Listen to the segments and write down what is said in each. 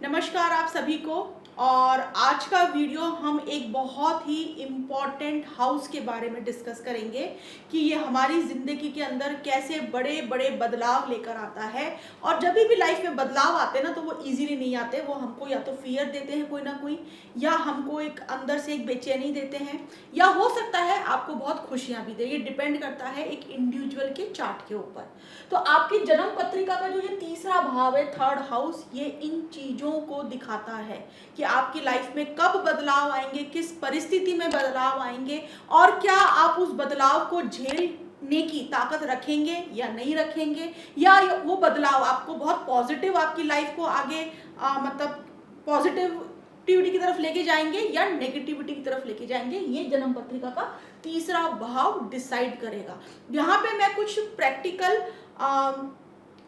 नमस्कार आप सभी को। और आज का वीडियो हम एक बहुत ही इम्पॉर्टेंट हाउस के बारे में डिस्कस करेंगे कि ये हमारी ज़िंदगी के अंदर कैसे बड़े बड़े बदलाव लेकर आता है। और जब भी लाइफ में बदलाव आते हैं ना, तो वो इजीली नहीं आते। वो हमको या तो फियर देते हैं कोई ना कोई, या हमको एक अंदर से एक बेचैनी देते हैं, या हो सकता है आपको बहुत खुशियाँ भी दे। ये डिपेंड करता है एक इंडिविजुअल के चार्ट के ऊपर। तो आपकी जन्म पत्रिका का जो ये तीसरा भाव है, थर्ड हाउस, ये इन चीज़ों को दिखाता है कि आपकी लाइफ में कब बदलाव आएंगे, किस परिस्थिति में बदलाव आएंगे, और क्या आप उस बदलाव को झेलने की ताकत रखेंगे या नहीं रखेंगे, या वो बदलाव आपको बहुत पॉजिटिव आपकी लाइफ को आगे मतलब पॉजिटिविटी की तरफ लेके जाएंगे या नेगेटिविटी की तरफ लेके जाएंगे। ये जन्म पत्रिका का तीसरा भाव डिसाइड करेगा। यहाँ पे मैं कुछ प्रैक्टिकल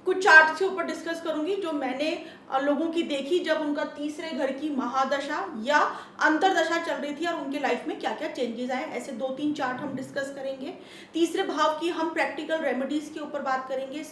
कुछ चार्ट के ऊपर डिस्कस करूंगी जो मैंने लोगों की देखी जब उनका तीसरे घर की महादशा या अंतरदशा चल रही थी, और उनके लाइफ में क्या क्या चेंजेस आए। ऐसे 2-3 चार्ट हम डिस्कस करेंगे। तीसरे भाव की हम प्रैक्टिकल रेमेडीज के ऊपर बात करेंगे,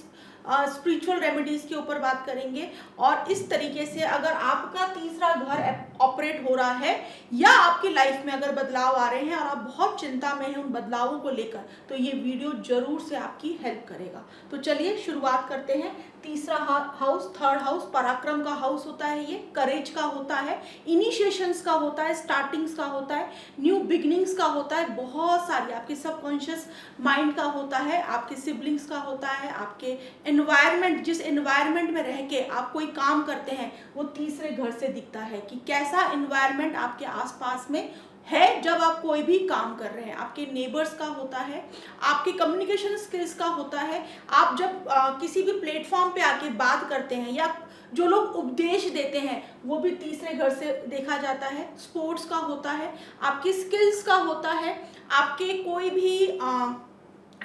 स्पिरिचुअल रेमेडीज के ऊपर बात करेंगे। और इस तरीके से अगर आपका तीसरा घर ऑपरेट हो रहा है या आपकी लाइफ में अगर बदलाव आ रहे हैं और आप बहुत चिंता में हैं उन बदलावों को लेकर, तो ये वीडियो जरूर से आपकी हेल्प करेगा। तो चलिए शुरुआत करते हैं। तीसरा हाउस, थर्ड हाउस, पराक्रम का हाउस होता है। ये करेज का होता है, इनिशिएशंस का होता है, स्टार्टिंग्स का होता है, न्यू बिगनिंग्स का होता है, बहुत सारी आपके सबकॉन्शियस माइंड का होता है, आपके सिबलिंग्स का होता है, आपके एनवायरनमेंट, जिस एनवायरनमेंट में रह के आप कोई काम करते हैं वो तीसरे घर से दिखता है कि कैसा एनवायरनमेंट आपके आसपास में है जब आप कोई भी काम कर रहे हैं। आपके नेबर्स का होता है, आपके कम्युनिकेशन स्किल्स का होता है, आप जब किसी भी प्लेटफॉर्म पे आके बात करते हैं, या जो लोग उपदेश देते हैं वो भी तीसरे घर से देखा जाता है। स्पोर्ट्स का होता है, आपकी स्किल्स का होता है, आपके कोई भी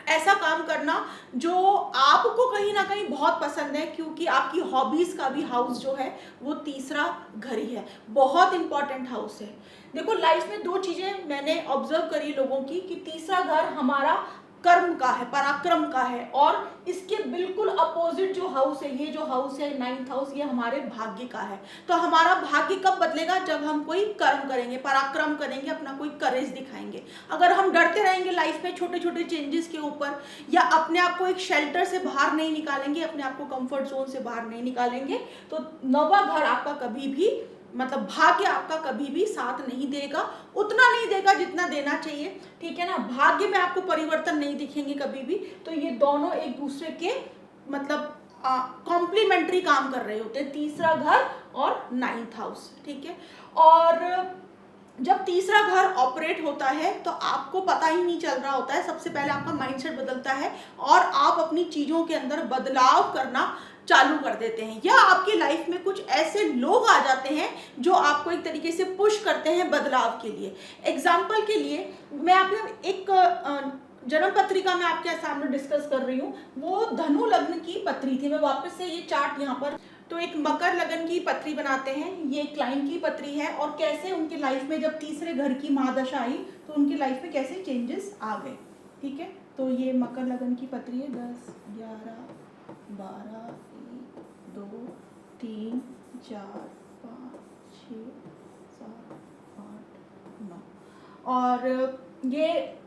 ऐसा काम करना जो आपको कहीं ना कहीं बहुत पसंद है, क्योंकि आपकी हॉबीज का भी हाउस जो है वो तीसरा घर ही है। बहुत इंपॉर्टेंट हाउस है। देखो, लाइफ में दो चीजें मैंने ऑब्जर्व करी लोगों की कि तीसरा घर हमारा कर्म का है, पराक्रम का है, और इसके बिल्कुल अपोजिट जो हाउस है, ये जो हाउस है नाइन्थ हाउस, ये हमारे भाग्य का है। तो हमारा भाग्य कब बदलेगा? जब हम कोई कर्म करेंगे, पराक्रम करेंगे, अपना कोई करेज दिखाएंगे। अगर हम डरते रहेंगे लाइफ में छोटे छोटे चेंजेस के ऊपर, या अपने आप को एक शेल्टर से बाहर नहीं निकालेंगे, अपने आप को कंफर्ट जोन से बाहर नहीं निकालेंगे, तो नौवा घर आपका कभी भी, मतलब भाग्य आपका कभी भी साथ नहीं देगा, उतना नहीं देगा जितना देना चाहिए। ठीक है ना? भाग्य में आपको परिवर्तन नहीं दिखेंगे कभी भी। तो ये दोनों एक दूसरे के मतलब कॉम्प्लीमेंट्री काम कर रहे होते हैं, तीसरा घर और नाइन्थ हाउस। ठीक है? और जब तीसरा घर ऑपरेट होता है तो आपको पता ही नहीं चल रहा होता है। सबसे पहले आपका माइंडसेट बदलता है और आप अपनी चीज़ों के अंदर बदलाव करना चालू कर देते हैं, या आपकी लाइफ में कुछ ऐसे लोग आ जाते हैं जो आपको एक तरीके से पुश करते हैं बदलाव के लिए। एग्जाम्पल के लिए मैं आपने एक जन्म पत्रिका में आपके सामने डिस्कस कर रही हूँ, वो धनु लग्न की पत्री थी। मैं वापस से ये चार्ट यहाँ पर, तो एक मकर लगन की पत्री बनाते हैं, ये एक लाइन की पत्री है, और कैसे उनकी लाइफ में जब तीसरे घर की महादशा आई तो उनकी लाइफ में कैसे चेंजेस आ गए। ठीक है? तो ये मकर लगन की पत्री है। 10, 11, 12, 1, 2, 3, 4, 5, 6, 7, 8, 9, और ये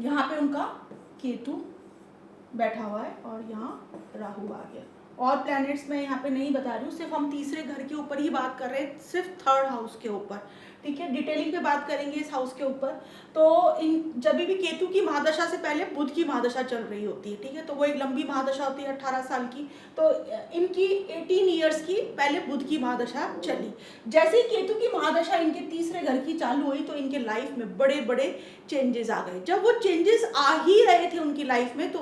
यहाँ पे उनका केतु बैठा हुआ है और यहाँ राहु आ गया। और प्लैनेट्स मैं यहाँ पे नहीं बता रही हूँ, सिर्फ हम तीसरे घर के ऊपर ही बात कर रहे हैं, सिर्फ थर्ड हाउस के ऊपर। ठीक है? डिटेलिंग पे बात करेंगे इस हाउस के ऊपर। तो इन जब भी केतु की महादशा से पहले बुध की महादशा चल रही होती है। ठीक है? तो वो एक लंबी महादशा होती है 18 साल की। तो इनकी 18 ईयर्स की पहले बुध की महादशा चली। जैसे ही केतु की महादशा इनके तीसरे घर की चालू हुई तो इनके लाइफ में बड़े बड़े चेंजेस आ गए। जब वो चेंजेस आ ही रहे थे उनकी लाइफ में, तो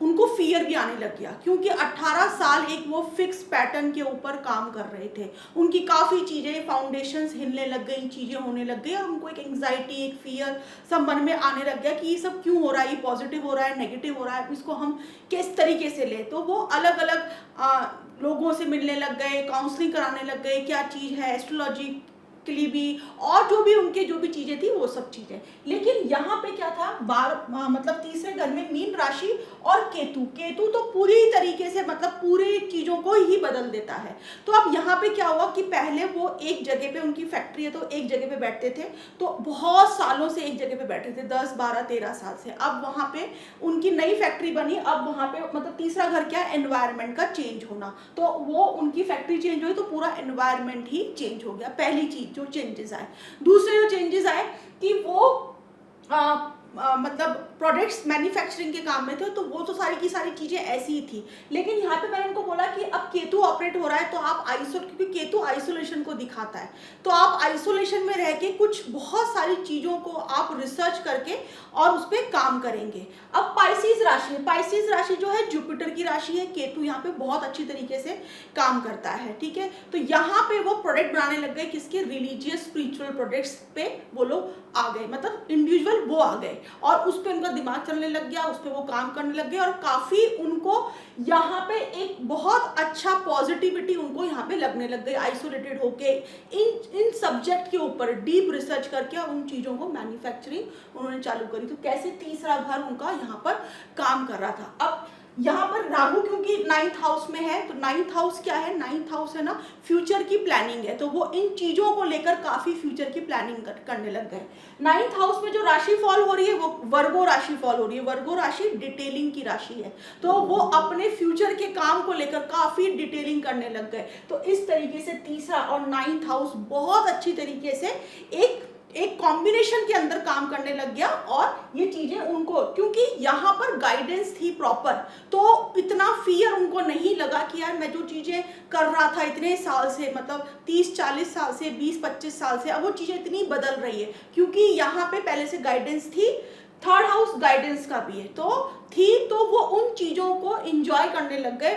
उनको फियर भी आने लग गया, क्योंकि 18 साल एक वो फिक्स पैटर्न के ऊपर काम कर रहे थे। उनकी काफ़ी चीज़ें, फाउंडेशंस हिलने लग गई, चीज़ें होने लग गई, और उनको एक एंग्जाइटी, एक फियर सब मन में आने लग गया कि ये सब क्यों हो रहा है, ये पॉजिटिव हो रहा है, नेगेटिव हो रहा है, इसको हम किस तरीके से लें। तो वो अलग अलग लोगों से मिलने लग गए, काउंसलिंग कराने लग गए, क्या चीज़ है, एस्ट्रोलॉजी फिजिकली भी, और जो भी चीजें थी वो सब चीजें। लेकिन यहाँ पे क्या था, मतलब तीसरे घर में मीन राशि और केतु। केतु तो पूरी तरीके से मतलब पूरी चीजों को ही बदल देता है। तो अब यहाँ पे क्या हुआ कि पहले वो एक जगह पे, उनकी फैक्ट्री है तो एक जगह पे बैठते थे, तो बहुत सालों से एक जगह पे बैठे थे, 10 12 13 साल से। अब वहां पे उनकी नई फैक्ट्री बनी, अब वहां पे मतलब तीसरा घर क्या, एनवायरनमेंट का चेंज होना, तो वो उनकी फैक्ट्री चेंज हुई तो पूरा एनवायरनमेंट ही चेंज हो गया। पहली चीज जो चेंजेस आए। दूसरे जो चेंजेस आए कि वो मतलब प्रोडक्ट्स मैन्युफैक्चरिंग के काम में थे, तो वो तो सारी की सारी चीजें ऐसी ही थी। लेकिन यहाँ पे मैंने उनको बोला कि अब केतु ऑपरेट हो रहा है तो आप क्योंकि केतु आइसोलेशन को दिखाता है, तो आप आइसोलेशन में रह के कुछ बहुत सारी चीजों को आप रिसर्च करके और उस पर काम करेंगे। अब पाइसिस राशि, पाइसिस राशि जो है जुपिटर की राशि है, केतु यहाँ पे बहुत अच्छी तरीके से काम करता है, ठीक है। तो यहाँ पे वो प्रोडक्ट बनाने लग गए, किसके, रिलीजियस स्पिरिचुअल प्रोडक्ट्स पे वो लोग आ गए, मतलब इंडिविजुअल वो आ गए, और उस पर उनका दिमाग चलने लग गया, उस पर वो काम करने लग गए, और काफी उनको यहाँ पे एक बहुत अच्छा पॉजिटिविटी उनको यहाँ पे लगने लग गई, आइसोलेटेड होके इन सब्जेक्ट के ऊपर डीप रिसर्च करके और उन चीजों को मैन्युफैक्चरिंग उन्होंने चालू करी। तो कैसे तीसरा घर उनका यहाँ पर काम कर रहा था। अब यहाँ पर राहु क्योंकि 9th हाउस में है, तो 9th हाउस क्या है, 9th हाउस है ना फ्यूचर की प्लानिंग है, तो वो इन चीजों को लेकर काफी फ्यूचर की प्लानिंग करने लग गए। 9th हाउस में जो राशि फॉल हो रही है वो वर्गो राशि फॉल हो रही है। वर्गो राशि डिटेलिंग की राशि है, तो वो अपने फ्यूचर के काम को लेकर काफी डिटेलिंग करने लग गए। तो इस तरीके से तीसरा और 9th हाउस बहुत अच्छी तरीके से एक कॉम्बिनेशन के अंदर काम करने लग गया, और ये चीजें उनको, क्योंकि यहाँ पर गाइडेंस थी प्रॉपर, तो इतना फियर उनको नहीं लगा कि यार मैं जो चीजें कर रहा था इतने साल से, मतलब 30-40 साल से, 20-25 साल से, अब वो चीजें इतनी बदल रही है, क्योंकि यहाँ पे पहले से गाइडेंस थी। 3rd हाउस गाइडेंस का भी है, तो वो उन चीजों को एंजॉय करने लग गए,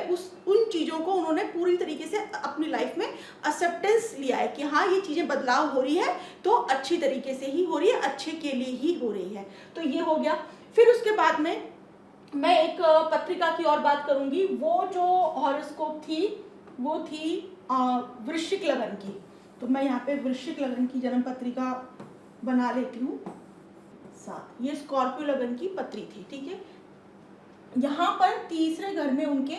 उन चीजों को उन्होंने पूरी तरीके से अपनी लाइफ में एक्सेप्टेंस लिया है कि हाँ ये चीजें बदलाव हो रही है, तो अच्छी तरीके से ही हो रही है, अच्छे के लिए ही हो रही है। तो ये हो गया। फिर उसके बाद में मैं एक पत्रिका की और बात करूंगी। वो जो हॉरोस्कोप थी वो थी वृश्चिक लगन की, तो मैं यहाँ पे वृश्चिक लगन की जन्म पत्रिका बना लेती हूँ साथ। ये स्कॉर्पियो लगन की पत्री थी, ठीक है। यहाँ पर तीसरे घर में उनके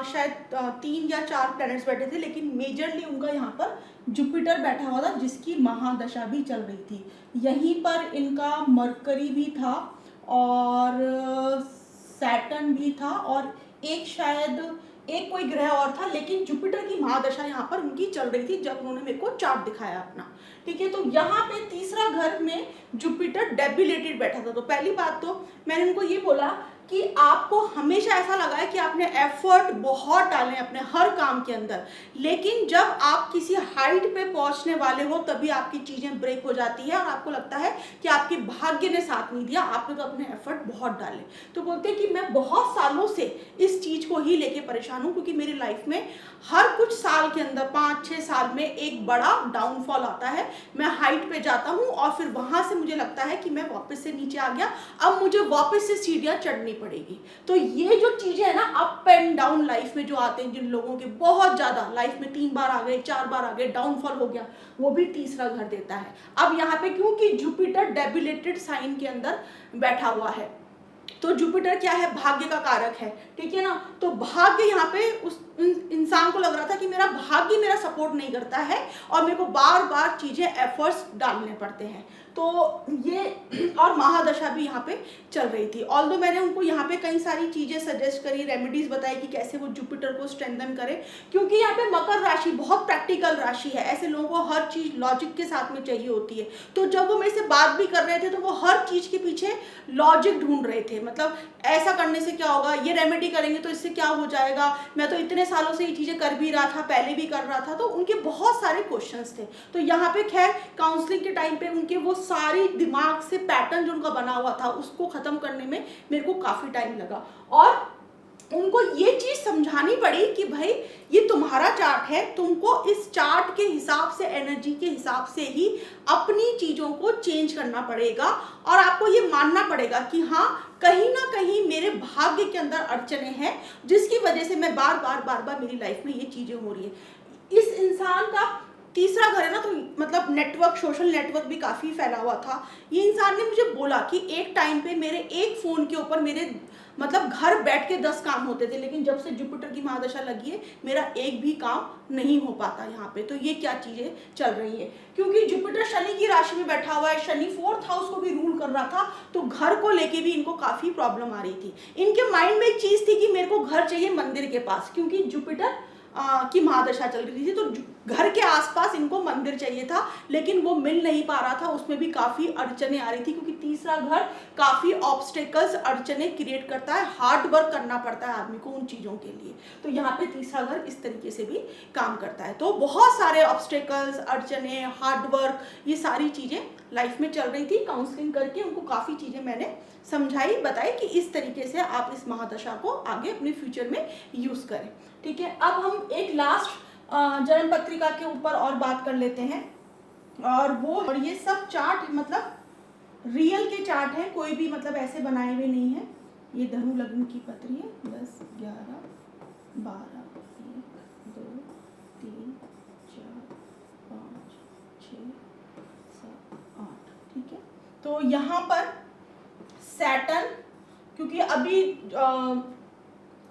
शायद 3 या 4 प्लैनेट्स बैठे थे, लेकिन मेजरली उनका यहाँ पर जुपिटर बैठा हुआ था, जिसकी महादशा भी चल रही थी। यहीं पर इनका मरकरी भी था और सैटर्न भी था, और एक शायद एक कोई ग्रह और था, लेकिन जुपिटर की महादशा यहाँ पर उनकी चल रही थी जब उन्होंने मेरे को चार्ट दिखाया अपना, ठीक है। तो यहाँ पे तीसरा घर में जुपिटर डेबिलेटेड बैठा था। तो पहली बात तो मैंने उनको ये बोला कि आपको हमेशा ऐसा लगा है कि आपने एफर्ट बहुत डाले अपने हर काम के अंदर, लेकिन जब आप किसी हाइट पे पहुंचने वाले हो तभी आपकी चीजें ब्रेक हो जाती है और आपको लगता है कि आपके भाग्य ने साथ नहीं दिया, आपने तो अपने एफर्ट बहुत डाले। तो बोलते हैं कि मैं बहुत सालों से इस चीज को ही लेके परेशान हूँ, क्योंकि मेरी लाइफ में हर कुछ साल के अंदर 5-6 साल में एक बड़ा डाउनफॉल आता है। मैं हाइट पे जाता हूँ और फिर वहां से मुझे लगता है कि मैं वापस से नीचे आ गया, अब मुझे वापस से सीढ़ियां चढ़नी पड़ेगी। तो ये जो चीजें है ना, अप एंड डाउन लाइफ में जो आते हैं, जिन लोगों के बहुत ज्यादा लाइफ में 3 बार आ गए, 4 बार आ गए, डाउनफॉल हो गया, वो भी तीसरा घर देता है। अब यहाँ पे क्योंकि जुपिटर डेबिलेटेड साइन के अंदर बैठा हुआ है, तो जुपिटर क्या है, भाग्य का कारक है, ठीक है ना। तो भाग्य यहाँ पे उस इंसान को लग रहा था कि मेरा भाग्य मेरा सपोर्ट नहीं करता है और मेरे को बार बार चीजें एफर्ट्स डालने पड़ते हैं। तो ये और महादशा भी यहाँ पे चल रही थी। ऑल्दो मैंने उनको यहाँ पे कई सारी चीजें सजेस्ट करी, रेमेडीज बताई कि कैसे वो जुपिटर को स्ट्रेंथन करें, क्योंकि यहाँ पे मकर राशि बहुत प्रैक्टिकल राशि है। ऐसे लोगों को हर चीज लॉजिक के साथ में चाहिए होती है। तो जब वो मेरे से बात भी कर रहे थे तो वो हर चीज के पीछे लॉजिक ढूंढ रहे थे, मतलब ऐसा करने से क्या होगा, ये रेमेडी करेंगे तो इससे क्या हो जाएगा, मैं तो इतने सालों से ये चीजें कर भी रहा था, पहले भी कर रहा था। तो उनके बहुत सारे क्वेश्चंस थे। तो यहाँ पे खैर काउंसलिंग के टाइम पे उनके वो सारी दिमाग से पैटर्न जो उनका बना हुआ था उसको खत्म करने में मेरे को काफी टाइम लगा, और उनको ये चीज समझानी पड़ी कि भाई ये तुम्हारा चार्ट है, तुमको इस चार्ट के हिसाब से, एनर्जी के हिसाब से ही अपनी चीजों को चेंज करना पड़ेगा, और आपको ये मानना पड़ेगा कि हाँ कहीं ना कहीं मेरे भाग्य के अंदर अड़चने हैं, जिसकी वजह से मैं बार बार मेरी लाइफ में ये चीजें हो रही है। इस इंसान का तीसरा घर है ना, तो मतलब नेटवर्क, सोशल नेटवर्क भी काफ़ी फैला हुआ था। ये इंसान ने मुझे बोला कि एक टाइम पे मेरे एक फ़ोन के ऊपर मेरे मतलब घर बैठ के 10 काम होते थे, लेकिन जब से जुपिटर की महादशा लगी है मेरा एक भी काम नहीं हो पाता यहाँ पे। तो ये क्या चीज़ें चल रही है, क्योंकि जुपिटर शनि की राशि में बैठा हुआ है, शनि 4th हाउस को भी रूल कर रहा था, तो घर को लेके भी इनको काफ़ी प्रॉब्लम आ रही थी। इनके माइंड में एक चीज़ थी कि मेरे को घर चाहिए मंदिर के पास, क्योंकि जुपिटर की महादशा चल रही थी, तो घर के आसपास इनको मंदिर चाहिए था, लेकिन वो मिल नहीं पा रहा था, उसमें भी काफ़ी अड़चने आ रही थी, क्योंकि तीसरा घर काफ़ी ऑब्स्टेकल्स, अड़चने क्रिएट करता है, हार्ड वर्क करना पड़ता है आदमी को उन चीज़ों के लिए। तो यहाँ पे तीसरा घर इस तरीके से भी काम करता है। तो बहुत सारे ऑब्स्टेकल्स, अड़चने, हार्ड वर्क, ये सारी चीज़ें लाइफ में चल रही थी। काउंसलिंग करके उनको काफ़ी चीज़ें मैंने समझाई, बताई कि इस तरीके से आप इस महादशा को आगे अपने फ्यूचर में यूज़ करें। ठीक है, अब हम एक लास्ट जन्म पत्रिका के ऊपर और बात कर लेते हैं, और ये सब चार्ट मतलब रियल के चार्ट हैं, कोई भी मतलब ऐसे बनाए हुए नहीं है। ये धनु लग्न की पत्री है, 10, 11, 12, 1, 2, 3, 4, 5, 6, 7, 8। ठीक है, तो यहाँ पर सैटर्न, क्योंकि अभी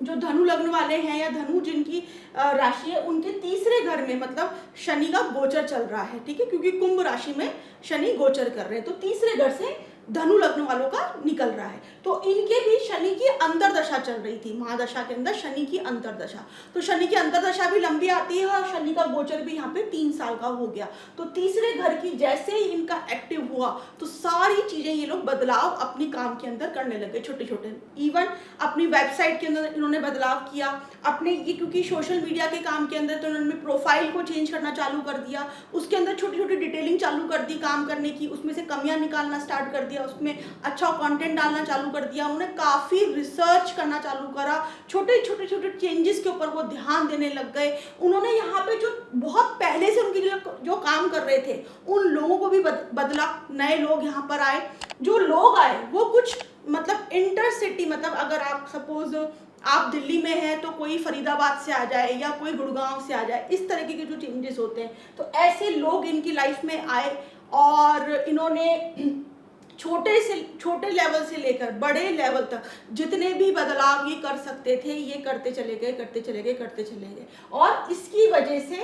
जो धनु लग्न वाले हैं या धनु जिनकी राशि है, उनके तीसरे घर में मतलब शनि का गोचर चल रहा है। ठीक है, क्योंकि कुंभ राशि में शनि गोचर कर रहे हैं, तो तीसरे घर से धनु लग्न वालों का निकल रहा है। तो इनके भी शनि की अंतरदशा चल रही थी, महादशा के अंदर शनि की अंतरदशा। तो शनि की अंतरदशा भी लंबी आती है और शनि का गोचर भी यहाँ पे 3 साल का हो गया। तो तीसरे घर की जैसे ही इनका एक्टिव हुआ, तो सारी चीजें ये लोग बदलाव अपनी काम के अंदर करने लगे, छोटे छोटे। इवन अपनी वेबसाइट के अंदर इन्होंने बदलाव किया, अपने ये क्योंकि सोशल मीडिया के काम के अंदर, तो इन्होंने प्रोफाइल को चेंज करना चालू कर दिया, उसके अंदर छोटी छोटी डिटेलिंग चालू कर दी काम करने की, उसमें से कमियां निकालना स्टार्ट कर दिया, उसमें अच्छा कंटेंट डालना चालू कर दिया। उन्होंने काफ़ी रिसर्च करना चालू करा, छोटे छोटे छोटे चेंजेस के ऊपर वो ध्यान देने लग गए। उन्होंने यहाँ पे जो बहुत पहले से उनके लिए जो काम कर रहे थे उन लोगों को भी बदला, नए लोग यहाँ पर आए। जो लोग आए वो कुछ मतलब इंटरसिटी, मतलब अगर आप सपोज आप दिल्ली में हैं तो कोई फरीदाबाद से आ जाए या कोई गुड़गांव से आ जाए, इस तरीके के जो चेंजेस होते हैं, तो ऐसे लोग इनकी लाइफ में आए और इन्होंने छोटे लेवल से लेकर बड़े लेवल तक जितने भी बदलाव ये कर सकते थे, ये करते चले गए, और इसकी वजह से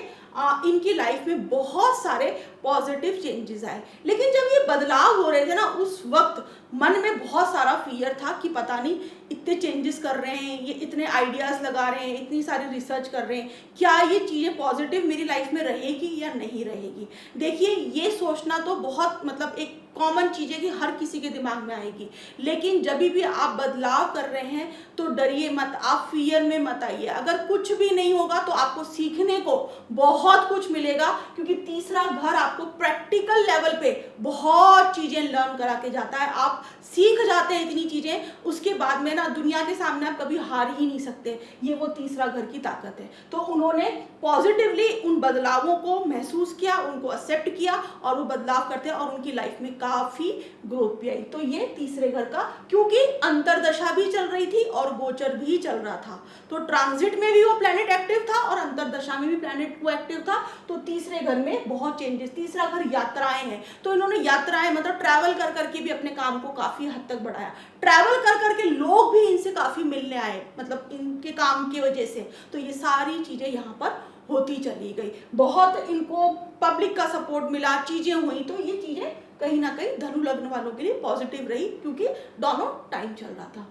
इनकी लाइफ में बहुत सारे पॉजिटिव चेंजेस आए। लेकिन जब ये बदलाव हो रहे थे ना, उस वक्त मन में बहुत सारा फियर था कि पता नहीं इतने चेंजेस कर रहे हैं, ये इतने आइडियाज़ लगा रहे हैं, इतनी सारी रिसर्च कर रहे हैं, क्या ये चीज़ें पॉजिटिव मेरी लाइफ में रहेगी या नहीं रहेगी। देखिए, ये सोचना तो बहुत मतलब एक कॉमन चीज़ है कि हर किसी के दिमाग में आएगी, लेकिन जब भी आप बदलाव कर रहे हैं तो डरिए मत, आप फियर में मत आइए। अगर कुछ भी नहीं होगा तो आपको सीखने को बहुत कुछ मिलेगा, क्योंकि तीसरा घर आपको प्रैक्टिकल लेवल पे बहुत चीज़ें लर्न करा के जाता है। आप सीख जाते हैं इतनी चीज़ें, उसके बाद में ना दुनिया के सामने आप कभी हार ही नहीं सकते। ये वो तीसरा घर की ताकत है। तो उन्होंने पॉजिटिवली उन बदलावों को महसूस किया, उनको एक्सेप्ट किया और वो बदलाव करते हैं और उनकी लाइफ में काफ़ी ग्रोथ भी आई। तो ये तीसरे घर का, क्योंकि अंतरदशा भी चल रही थी और गोचर भी चल रहा था, तो ट्रांजिट में भी वो प्लैनेट एक्टिव था और अंतरदशा में भी प्लैनेट वो एक्टिव था। तो तीसरे घर में बहुत चेंजेस। तीसरा घर यात्राएं हैं, तो इन्होंने यात्राएं मतलब ट्रैवल कर करके भी अपने काम को काफ़ी हद तक बढ़ाया। ट्रैवल कर करके लोग भी इनसे काफ़ी मिलने आए, मतलब इनके काम की वजह से। तो ये सारी चीज़ें यहाँ पर होती चली गई, बहुत इनको पब्लिक का सपोर्ट मिला, चीज़ें हुई। तो ये चीज़ें कहीं ना कहीं धनु लग्न वालों के लिए पॉजिटिव रही, क्योंकि दोनों टाइम चल रहा था।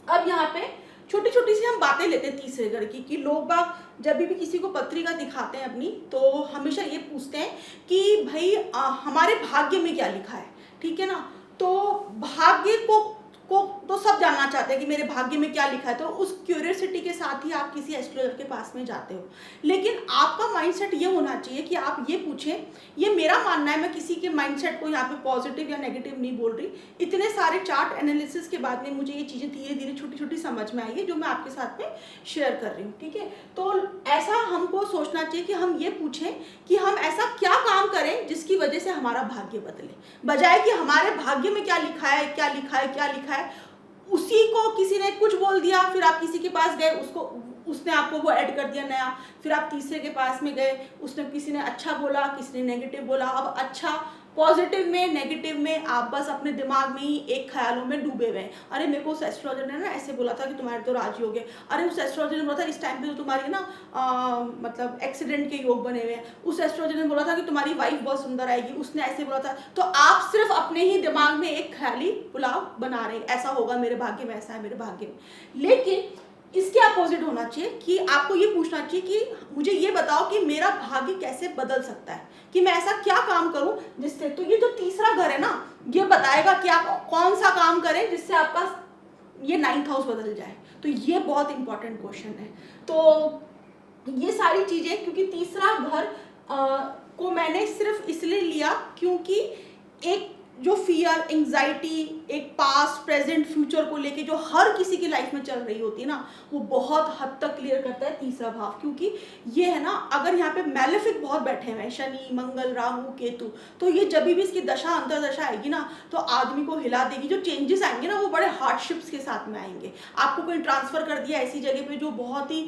अब यहाँ पे छोटी छोटी सी हम बातें लेते हैं तीसरे घर की, कि लोग बाग जब भी किसी को पत्रिका दिखाते हैं अपनी, तो हमेशा ये पूछते हैं कि भाई हमारे भाग्य में क्या लिखा है। ठीक है ना, तो भाग्य को तो सब जानना चाहते हैं कि मेरे भाग्य में क्या लिखा है, तो उस क्यूरियोसिटी के साथ ही आप किसी एस्ट्रोलॉजर के पास में जाते हो। लेकिन आपका माइंडसेट ये होना चाहिए कि आप ये पूछें, ये मेरा मानना है, मैं किसी के माइंडसेट को यहाँ पे पॉजिटिव या नेगेटिव नहीं बोल रही। इतने सारे चार्ट एनालिसिस के बाद में मुझे ये चीज़ें धीरे धीरे छोटी छोटी समझ में आई है, जो मैं आपके साथ में शेयर कर रही हूँ। ठीक है, तो ऐसा हमको सोचना चाहिए कि हम ये पूछें कि हम ऐसा क्या काम करें जिसकी वजह से हमारा भाग्य बदले, बजाय कि हमारे भाग्य में क्या लिखा है, क्या लिखा है, क्या लिखा है, उसी को किसी ने कुछ बोल दिया, फिर आप किसी के पास गए, उसको उसने आपको वो ऐड कर दिया नया, फिर आप तीसरे के पास में गए, उसने किसी ने अच्छा बोला, किसी ने नेगेटिव बोला। अब अच्छा पॉजिटिव में नेगेटिव में आप बस अपने दिमाग में ही एक ख्यालों में डूबे हुए हैं। अरे मेरे को उस एस्ट्रोलॉजर ने ना ऐसे बोला था कि तुम्हारे तो राजी हो गए, अरे उस एस्ट्रोलॉजर ने बोला था इस टाइम पे तो तुम्हारी ना मतलब एक्सीडेंट के योग बने हुए हैं, उस एस्ट्रोलॉजर ने बोला था कि तुम्हारी वाइफ बहुत सुंदर आएगी, उसने ऐसे बोला था। तो आप सिर्फ अपने ही दिमाग में एक ख्याली पुलाव बना रहे हैं, ऐसा होगा मेरे भाग्य में, ऐसा है मेरे भाग्य में। लेकिन इसके अपोजिट होना चाहिए कि आपको ये पूछना चाहिए कि मुझे ये बताओ कि मेरा भाग्य कैसे बदल सकता है, कि मैं ऐसा क्या काम करूं जिससे, तो ये जो तीसरा घर है ना, ये बताएगा कि आप कौन सा काम करें जिससे आपका ये 9th हाउस बदल जाए। तो ये बहुत इंपॉर्टेंट क्वेश्चन है। तो ये सारी चीजें, क्योंकि तीसरा घर को मैंने सिर्फ इसलिए लिया क्योंकि एक जो फियर, एंग्जाइटी, एक पास्ट प्रेजेंट फ्यूचर को लेके जो हर किसी की लाइफ में चल रही होती है ना, वो बहुत हद तक क्लियर करता है तीसरा भाव। क्योंकि ये है ना, अगर यहाँ पे मैलेफिक बहुत बैठे हुए हैं, शनि, मंगल, राहु, केतु, तो ये जब भी इसकी दशा अंतरदशा आएगी ना, तो आदमी को हिला देगी। जो चेंजेस आएंगे ना, वो बड़े हार्डशिप्स के साथ में आएंगे। आपको कोई ट्रांसफर कर दिया ऐसी जगह पे जो बहुत ही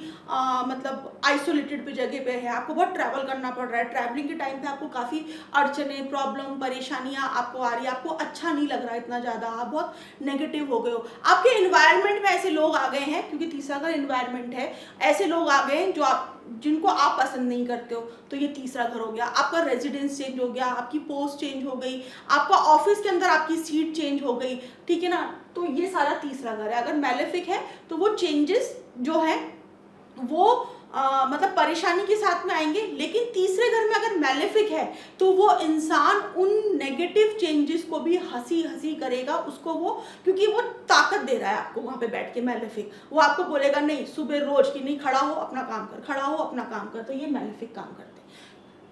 मतलब आइसोलेटेड पे जगह पे है, आपको बहुत ट्रैवल करना पड़ रहा है, ट्रैवलिंग के टाइम पे आपको काफ़ी अड़चने, प्रॉब्लम, परेशानियाँ आपको आ रही है, आपको अच्छा नहीं लग रहा है इतना ज़्यादा, आप बहुत नेगेटिव हो गए हो, आपके इन्वायरमेंट में ऐसे लोग आ गए हैं, क्योंकि तीसरा का इन्वायरमेंट है, ऐसे लोग आ गए हैं जो जिनको आप पसंद नहीं करते हो। तो ये तीसरा घर हो गया। आपका रेजिडेंस चेंज हो गया, आपकी पोस्ट चेंज हो गई, आपका ऑफिस के अंदर आपकी सीट चेंज हो गई, ठीक है ना। तो ये सारा तीसरा घर है। अगर मैलेफिक है तो वो चेंजेस जो है वो मतलब परेशानी के साथ में आएंगे। लेकिन तीसरे घर में अगर मैलेफिक है तो वो इंसान उन नेगेटिव चेंजेस को भी हंसी हंसी करेगा, उसको वो, क्योंकि वो ताकत दे रहा है आपको वहाँ पे बैठ के। मैलेफिक वो आपको बोलेगा नहीं सुबह रोज की, नहीं खड़ा हो अपना काम कर, खड़ा हो अपना काम कर। तो ये मैलेफिक काम करते हैं।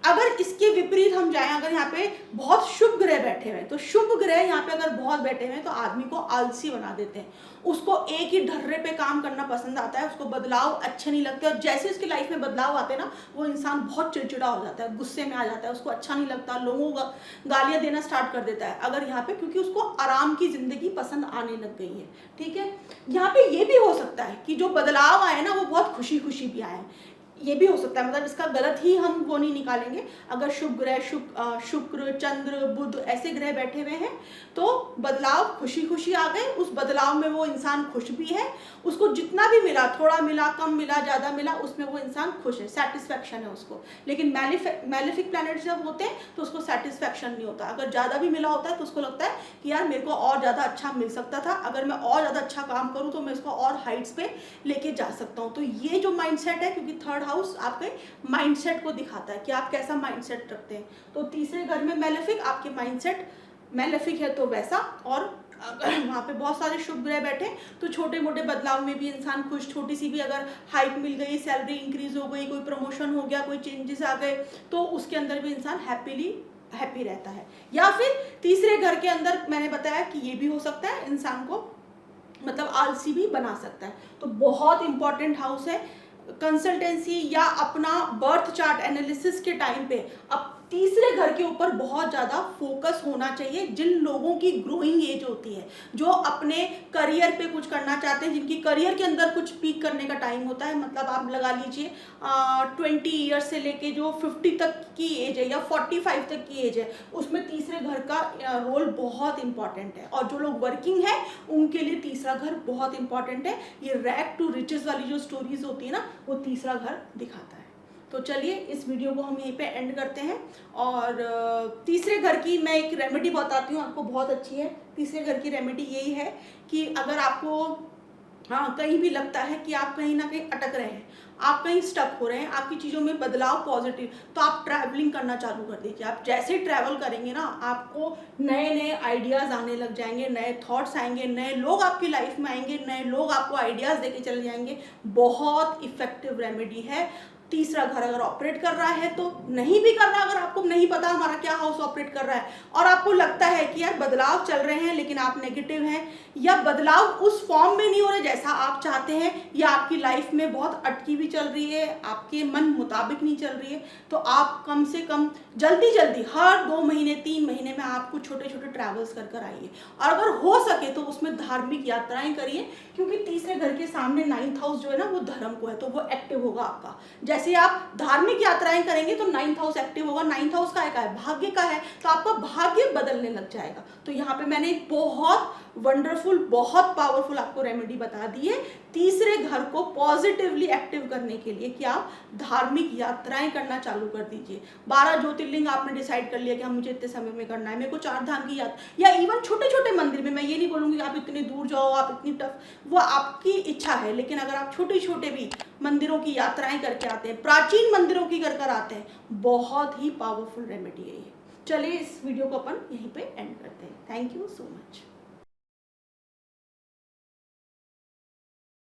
अगर इसके विपरीत हम जाएं, अगर यहाँ पे बहुत शुभ ग्रह बैठे हुए हैं, तो शुभ ग्रह यहाँ पे अगर बहुत बैठे हुए हैं तो आदमी को आलसी बना देते हैं। उसको एक ही ढर्रे पे काम करना पसंद आता है, उसको बदलाव अच्छे नहीं लगते, और जैसे उसकी लाइफ में बदलाव आते हैं ना, वो इंसान बहुत चिड़चिड़ा हो जाता है, गुस्से में आ जाता है, उसको अच्छा नहीं लगता, लोगों को गालियाँ देना स्टार्ट कर देता है अगर यहाँ पे, क्योंकि उसको आराम की जिंदगी पसंद आने लग गई है। ठीक है, यहाँ पे ये भी हो सकता है कि जो बदलाव आए ना वो बहुत खुशी खुशी भी आए, ये भी हो सकता है। मतलब इसका गलत ही हम वो नहीं निकालेंगे। अगर शुभ ग्रह शुक्र, चंद्र, बुध ऐसे ग्रह बैठे हुए हैं तो बदलाव खुशी खुशी आ गए, उस बदलाव में वो इंसान खुश भी है, उसको जितना भी मिला, थोड़ा मिला, कम मिला, ज़्यादा मिला, उसमें वो इंसान खुश है, सेटिस्फैक्शन है उसको। लेकिन मैलेफिक प्लैनेट जब होते हैं तो उसको सेटिस्फैक्शन नहीं होता। अगर ज़्यादा भी मिला होता है तो उसको लगता है कि यार मेरे को और ज़्यादा अच्छा मिल सकता था, अगर मैं और ज़्यादा अच्छा काम करूँ तो मैं इसको और हाइट्स पे लेके जा सकता हूँ। तो ये जो माइंडसेट है, क्योंकि थर्ड हाउस आपके माइंडसेट को दिखाता है कि आप कैसा माइंडसेट रखते हैं। तो तीसरे घर में मैलेफिक, आपके माइंडसेट मैलेफिक है तो वैसा। और अगर वहाँ पे बहुत सारे शुभ ग्रह बैठे तो छोटे मोटे बदलाव में भी इंसान खुश, छोटी सी भी अगर हाइक मिल गई, सैलरी इंक्रीज हो गई, कोई प्रमोशन हो गया, कोई चेंजेस आ गए, तो उसके अंदर भी इंसान हैप्पी रहता है। या फिर तीसरे घर के अंदर मैंने बताया कि ये भी हो सकता है, इंसान को मतलब आलसी भी बना सकता है। तो बहुत इंपॉर्टेंट हाउस है। कंसल्टेंसी या अपना बर्थ चार्ट एनालिसिस के टाइम पे अब तीसरे घर के ऊपर बहुत ज़्यादा फोकस होना चाहिए। जिन लोगों की ग्रोइंग एज होती है, जो अपने करियर पे कुछ करना चाहते हैं, जिनकी करियर के अंदर कुछ पीक करने का टाइम होता है, मतलब आप लगा लीजिए 20 ईयर्स से लेके जो 50 तक की एज है या 45 तक की एज है, उसमें तीसरे घर का रोल बहुत इंपॉर्टेंट है। और जो लोग वर्किंग है उनके लिए तीसरा घर बहुत इंपॉर्टेंट है। ये रैग टू रिचेस वाली जो स्टोरीज होती है ना, वो तीसरा घर दिखाता है। तो चलिए इस वीडियो को हम यहीं पे एंड करते हैं। और तीसरे घर की मैं एक रेमेडी बताती हूँ आपको, बहुत अच्छी है। तीसरे घर की रेमेडी यही है कि अगर आपको कहीं भी लगता है कि आप कहीं ना कहीं अटक रहे हैं, आप कहीं स्टक हो रहे हैं, आपकी चीज़ों में बदलाव पॉजिटिव, तो आप ट्रैवलिंग करना चालू कर दीजिए। आप जैसे ट्रैवल करेंगे ना, आपको नए नए आइडियाज़ आने लग जाएंगे, नए थॉट्स आएंगे, नए लोग आपकी लाइफ में आएंगे, नए लोग आपको आइडियाज़ देके चले जाएंगे। बहुत इफेक्टिव रेमेडी है। तीसरा घर अगर ऑपरेट कर रहा है तो, नहीं भी कर रहा, अगर आपको नहीं पता हमारा क्या हाउस ऑपरेट कर रहा है और आपको लगता है कि यार बदलाव चल रहे हैं लेकिन आप नेगेटिव हैं या बदलाव उस फॉर्म में नहीं हो रहे जैसा आप चाहते हैं, या आपकी लाइफ में बहुत अटकी भी चल रही है, आपके मन मुताबिक नहीं चल रही है, तो आप कम से कम जल्दी जल्दी हर 2 महीने 3 महीने में आपको छोटे छोटे ट्रैवल्स कर कर आइए, और अगर हो सके तो उसमें धार्मिक यात्राएं करिए, क्योंकि तीसरे घर के सामने 9th हाउस जो है ना वो धर्म को है, तो वो एक्टिव होगा आपका। जैसे आप धार्मिक यात्राएं करेंगे तो 9th हाउस एक्टिव होगा। 9th हाउस का है, भाग्य का है, तो आपका भाग्य बदलने लग जाएगा। तो यहाँ पे मैंने एक बहुत वंडरफुल, बहुत पावरफुल आपको रेमेडी बता दी है तीसरे घर को पॉजिटिवली एक्टिव करने के लिए, कि आप धार्मिक यात्राएं करना चालू कर दीजिए। 12 ज्योतिर्लिंग आपने डिसाइड कर लिया कि हम मुझे इतने समय में करना है, मेरे को 4 धाम की यात्रा, या इवन छोटे छोटे मंदिर में, मैं ये नहीं बोलूँगी आप इतनी दूर जाओ, आप इतनी टफ, वो आपकी इच्छा है, लेकिन अगर आप छोटे छोटे भी मंदिरों की यात्राएं करके आते हैं, प्राचीन मंदिरों की कर आते हैं, बहुत ही पावरफुल रेमेडी है ये। चलिए इस वीडियो को अपन यहीं पे एंड करते हैं। Thank you so much.